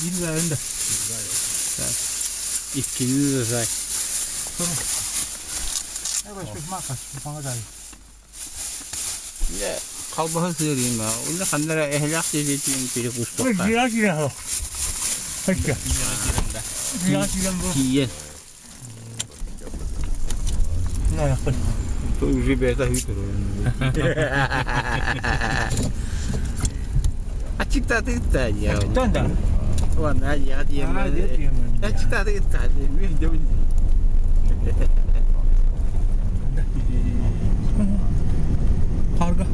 100 200 lira. Tamam. Ne başka makas bana da. Ya kalbahı söyleyeyim ya. Öyle kanlara ehlak dediğim biri kuştukta. Gira. Peki. Gira bu. Kiyen. Ne yapın? Tuğ beta hütür. Açık tadı ya. Tanda. Wan aja diem. Açık tadı bir Karga.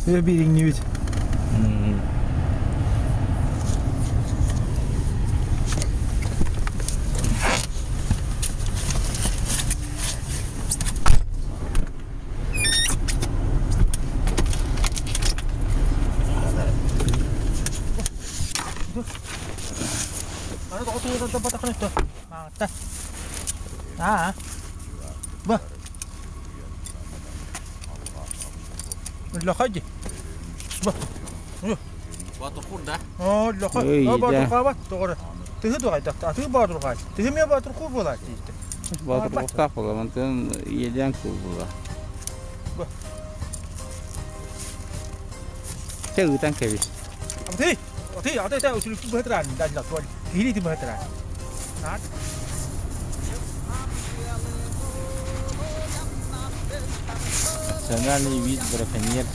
Böyle bir İngiliz. Ano to ko tuyo dapat ako nito. Mata. Ah. Ba. Lakad eh. Ba. Batu kurda. Oh, lakad. Öyle. Oh, batur kavat. Doğru. Tıhı doğru da. Tıhı batur kavat. Tıhı mı batur kur bular işte. Batu kurtak ola. Mantan yeden kubula. Ba. Chơi tăng kì. Thì ở đây usul itu bateran dan lakukan. Ini itu bateran. Nah. Sana ni vid berpenyer.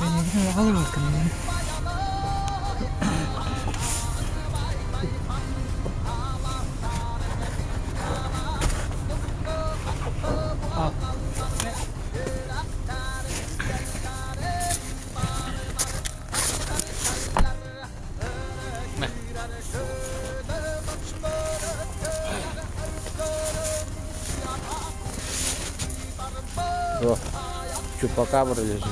Ini halal kan. Oh, chupacabra Jesus.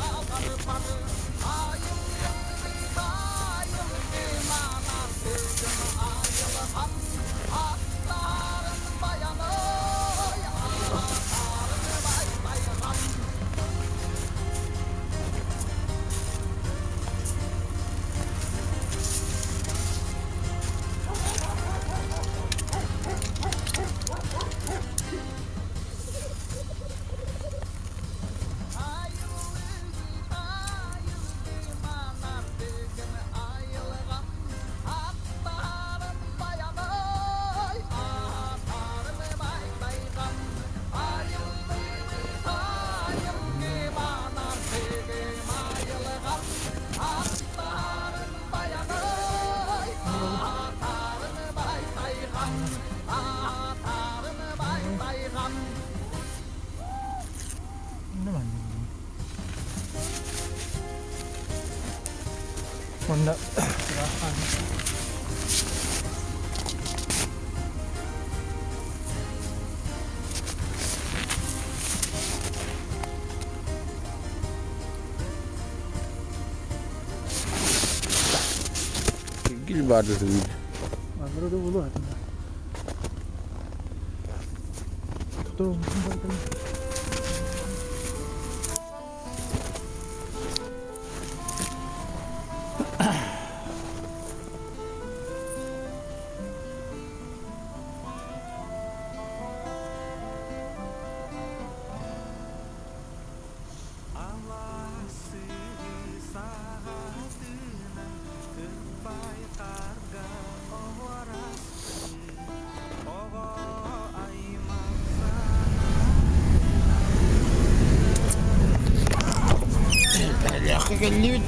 Honda. Gil vardı tabii. Agora do bulu hati. Tuh, Geldi.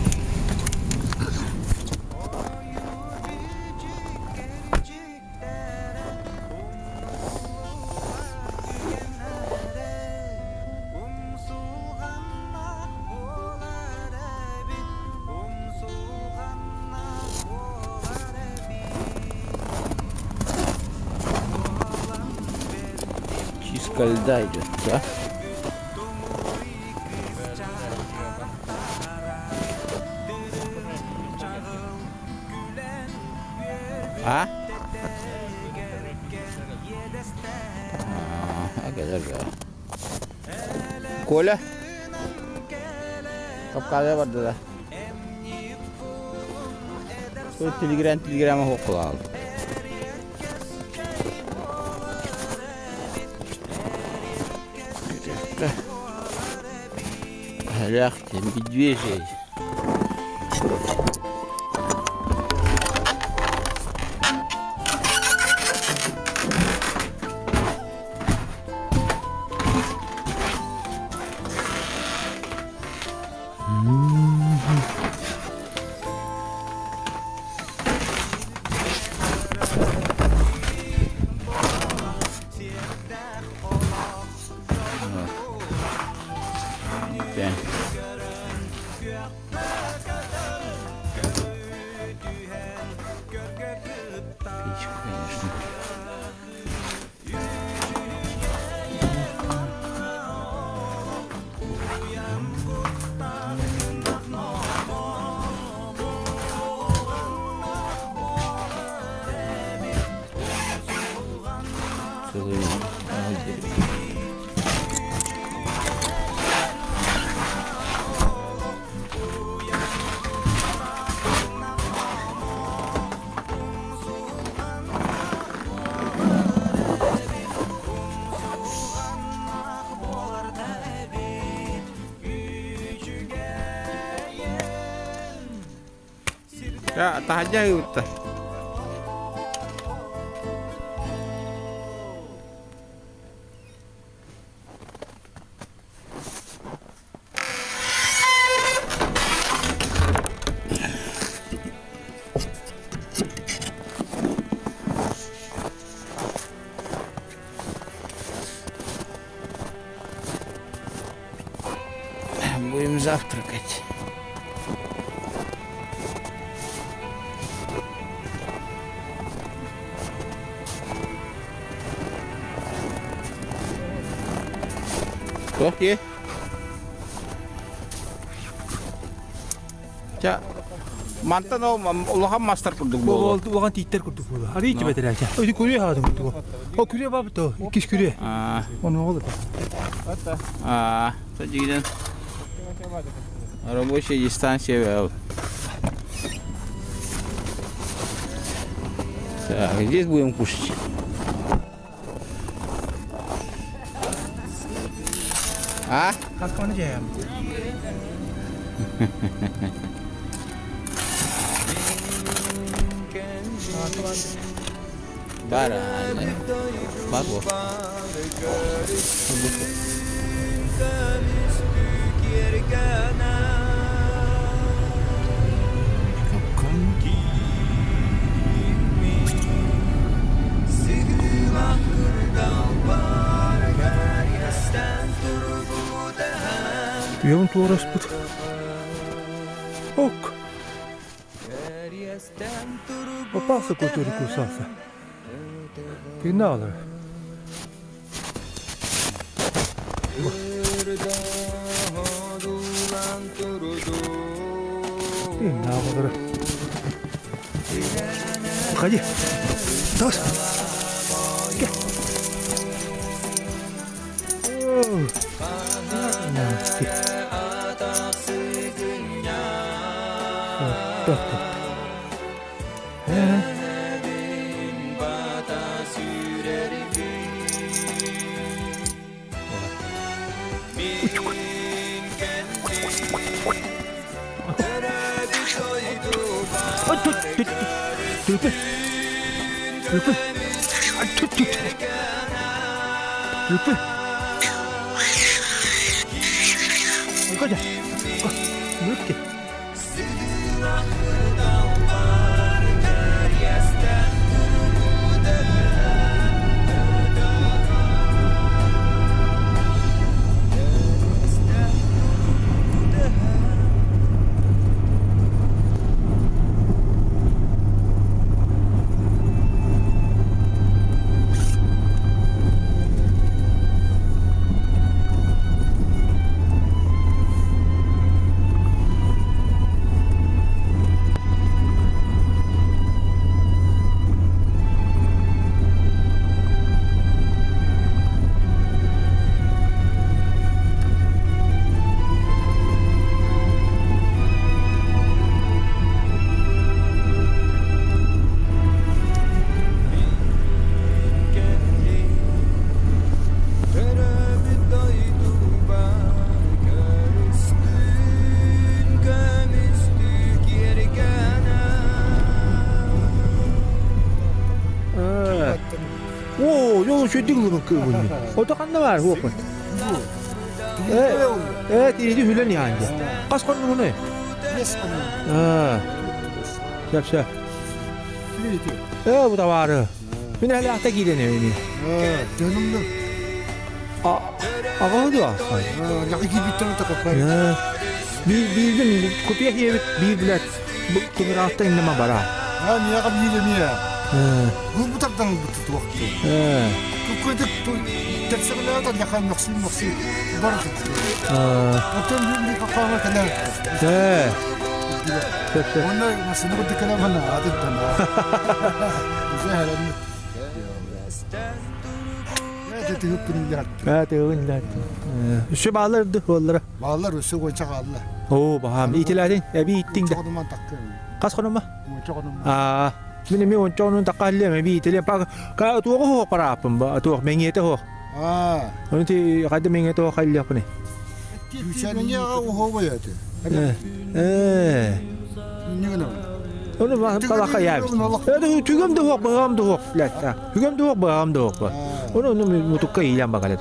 Kalda идет, а? Agak agak. Коля? Капкада барды да. Сол телеграмма оқып алды. Лягте, медвежий. Ben. Печка, конечно. Целый лагерь. Ya, atas aja udah. Будем завтракать. Oke. Ja, mantan Allah'a master kurduk bu. Oldu oğlan tiyitler kurduk burada. Hadi içi beter aşağı. Öyle küreye hadım kurduk. O küreye babı da. İkiz küreye. Onu oldu. Sajidan. Рабочая дистанция. Так, здесь будем кушать. А? Как он jam. Баран. Баба. Yavun tuğras bu. Ok. Papasa kulturu kursasa. Final. Ne yapalım? Hadi. Tas. Gel. Oh. Nasıl? Tok. o şöyle bunu bunu. O da kanna var bu. Evet, iyi hülen yani. Kaç konu bunu? Yes konu. Ha. Şap. Bu da var. Ben hele hatta gidene. Canımda. Ağa da. Laki bir tane takapar. Bir kopya hier bir bilet. Bu kimiratta inme bara. Ha niye kabile miye? Bu taktan bu tuttu. Bu koyduk tepsiler de yakan maksim. Var tuttu. Otel bir kakama kadar. Şap. Onlar nasıl ne kadar kalam hana adetten. Güzel. Ne dedi hüpünler. Evet. Şu bağlardı onlara. Bağlar öse koyacak Allah. Oo baham. İtiladın. Bir ittin de. Çok duman takkın. Kaç konu mu? Çok duman. Benim mi onçonun takalli bir itile pak. Ka tuwa ko para apam ba tuwa mengete ho. Onu ti kada mengete ho kalli apne. Sen niye o hava yadı? Niye ne? Onu baka ya. Öyle tügüm de ho bağam da ho. Latta. Tügüm de ho bağam da ho. Onu mutukka ilan bakala.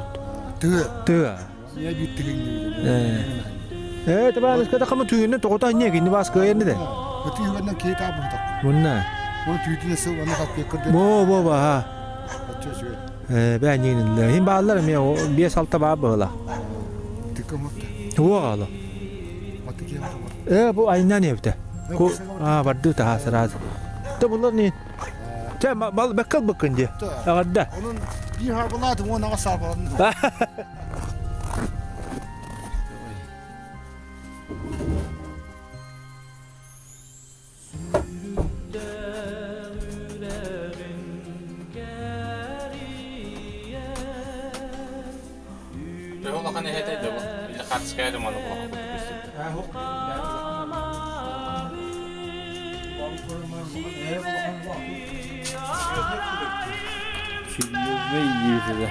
Tüh. Niye bittiğin? Tabii eskiden kamu tüyünü tokuta niye gini baskı yerine de. Betul yuvarlak kita apa tak? Bunlar. Bu tüyünü nasıl bana kapıya kırdı? Bu ha. Açıyor şöyle. Ben yine hem bağlarım ya bir salta bağ bağla. Tıkım mı? Valla. Mati kiyama. Bu aynen evde. Ko vardı daha sıraz. Da bunlar ne? Sen bal bakkal bakınca. Agada. Onun bir harbalatı o naga sarbalan. Yola kan ehete de bu. İlle katkıya da malı bu. Ve yüzde.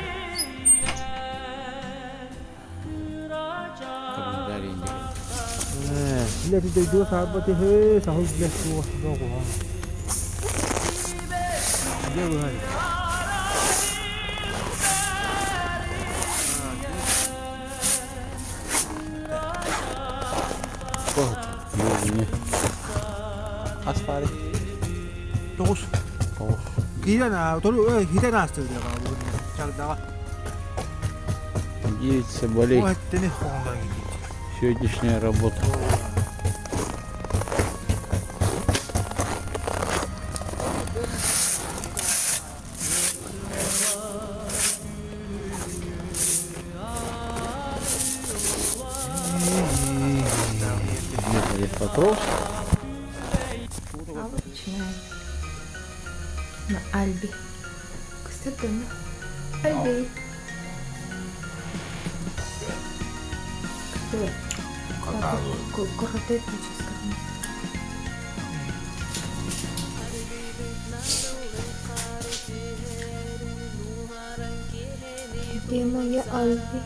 Kabul indi. Lihat itu dua sahabat itu sahur belas buah doang. Dia bukan. Asfari. Terus. Kita nak, kita nak setuju kalau cakap dah. Есть болей. Вот ты не хонда гидит. Сегодняшняя работа. Вопрос. Начинаем. На Альби. Кстати, на Альби. Коротко этническое. Где моя Альби?